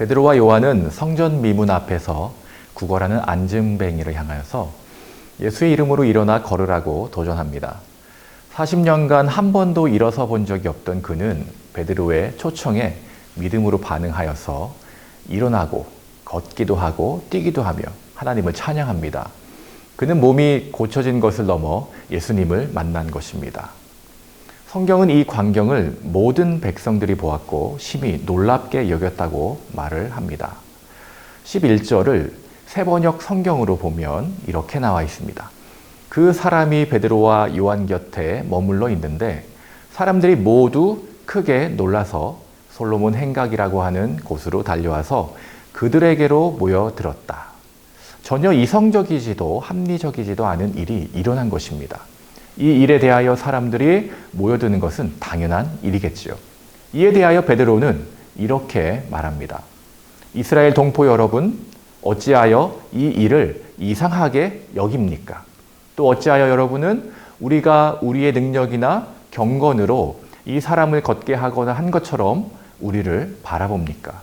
베드로와 요한은 성전 미문 앞에서 구걸하는 안증뱅이를 향하여서 예수의 이름으로 일어나 걸으라고 도전합니다. 40년간 한 번도 일어서 본 적이 없던 그는 베드로의 초청에 믿음으로 반응하여서 일어나고 걷기도 하고 뛰기도 하며 하나님을 찬양합니다. 그는 몸이 고쳐진 것을 넘어 예수님을 만난 것입니다. 성경은 이 광경을 모든 백성들이 보았고 심히 놀랍게 여겼다고 말을 합니다. 11절을 새번역 성경으로 보면 이렇게 나와 있습니다. 그 사람이 베드로와 요한 곁에 머물러 있는데 사람들이 모두 크게 놀라서 솔로몬 행각이라고 하는 곳으로 달려와서 그들에게로 모여들었다. 전혀 이성적이지도 합리적이지도 않은 일이 일어난 것입니다. 이 일에 대하여 사람들이 모여드는 것은 당연한 일이겠지요. 이에 대하여 베드로는 이렇게 말합니다. 이스라엘 동포 여러분, 어찌하여 이 일을 이상하게 여깁니까? 또 어찌하여 여러분은 우리가 우리의 능력이나 경건으로 이 사람을 걷게 하거나 한 것처럼 우리를 바라봅니까?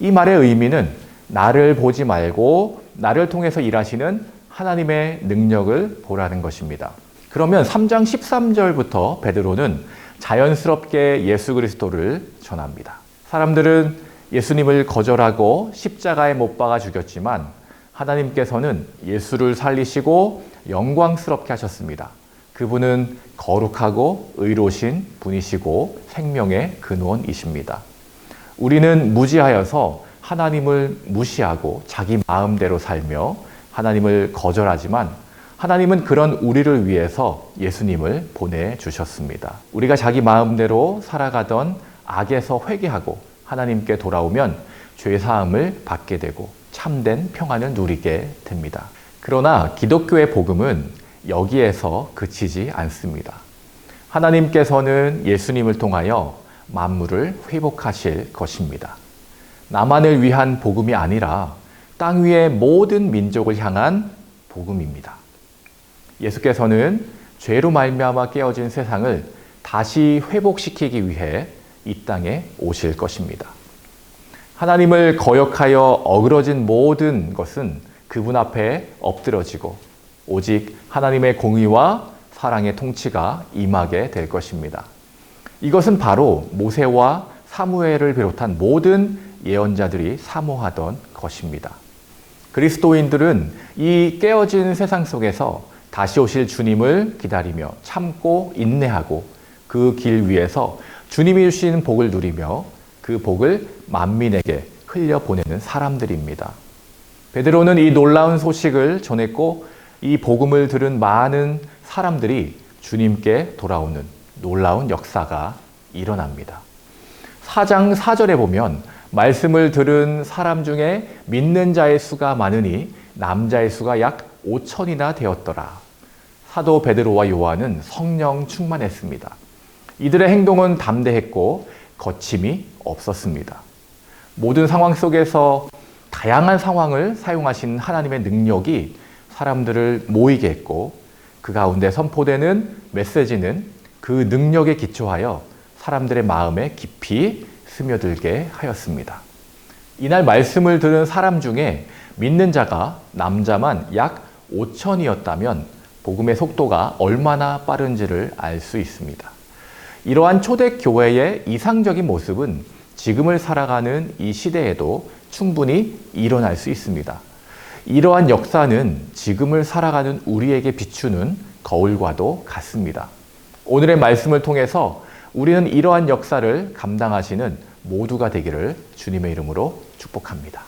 이 말의 의미는 나를 보지 말고 나를 통해서 일하시는 하나님의 능력을 보라는 것입니다. 그러면 3장 13절부터 베드로는 자연스럽게 예수 그리스도를 전합니다. 사람들은 예수님을 거절하고 십자가에 못 박아 죽였지만 하나님께서는 예수를 살리시고 영광스럽게 하셨습니다. 그분은 거룩하고 의로우신 분이시고 생명의 근원이십니다. 우리는 무지하여서 하나님을 무시하고 자기 마음대로 살며 하나님을 거절하지만 하나님은 그런 우리를 위해서 예수님을 보내주셨습니다. 우리가 자기 마음대로 살아가던 악에서 회개하고 하나님께 돌아오면 죄사함을 받게 되고 참된 평안을 누리게 됩니다. 그러나 기독교의 복음은 여기에서 그치지 않습니다. 하나님께서는 예수님을 통하여 만물을 회복하실 것입니다. 나만을 위한 복음이 아니라 땅 위의 모든 민족을 향한 복음입니다. 예수께서는 죄로 말미암아 깨어진 세상을 다시 회복시키기 위해 이 땅에 오실 것입니다. 하나님을 거역하여 어그러진 모든 것은 그분 앞에 엎드러지고 오직 하나님의 공의와 사랑의 통치가 임하게 될 것입니다. 이것은 바로 모세와 사무엘을 비롯한 모든 예언자들이 사모하던 것입니다. 그리스도인들은 이 깨어진 세상 속에서 다시 오실 주님을 기다리며 참고 인내하고 그 길 위에서 주님이 주신 복을 누리며 그 복을 만민에게 흘려보내는 사람들입니다. 베드로는 이 놀라운 소식을 전했고 이 복음을 들은 많은 사람들이 주님께 돌아오는 놀라운 역사가 일어납니다. 4장 4절에 보면 말씀을 들은 사람 중에 믿는 자의 수가 많으니 남자의 수가 약 5천이나 되었더라. 사도 베드로와 요한은 성령 충만했습니다. 이들의 행동은 담대했고 거침이 없었습니다. 모든 상황 속에서 다양한 상황을 사용하신 하나님의 능력이 사람들을 모이게 했고 그 가운데 선포되는 메시지는 그 능력에 기초하여 사람들의 마음에 깊이 스며들게 하였습니다. 이날 말씀을 들은 사람 중에 믿는 자가 남자만 약 5천이었다면 복음의 속도가 얼마나 빠른지를 알 수 있습니다. 이러한 초대교회의 이상적인 모습은 지금을 살아가는 이 시대에도 충분히 일어날 수 있습니다. 이러한 역사는 지금을 살아가는 우리에게 비추는 거울과도 같습니다. 오늘의 말씀을 통해서 우리는 이러한 역사를 감당하시는 모두가 되기를 주님의 이름으로 축복합니다.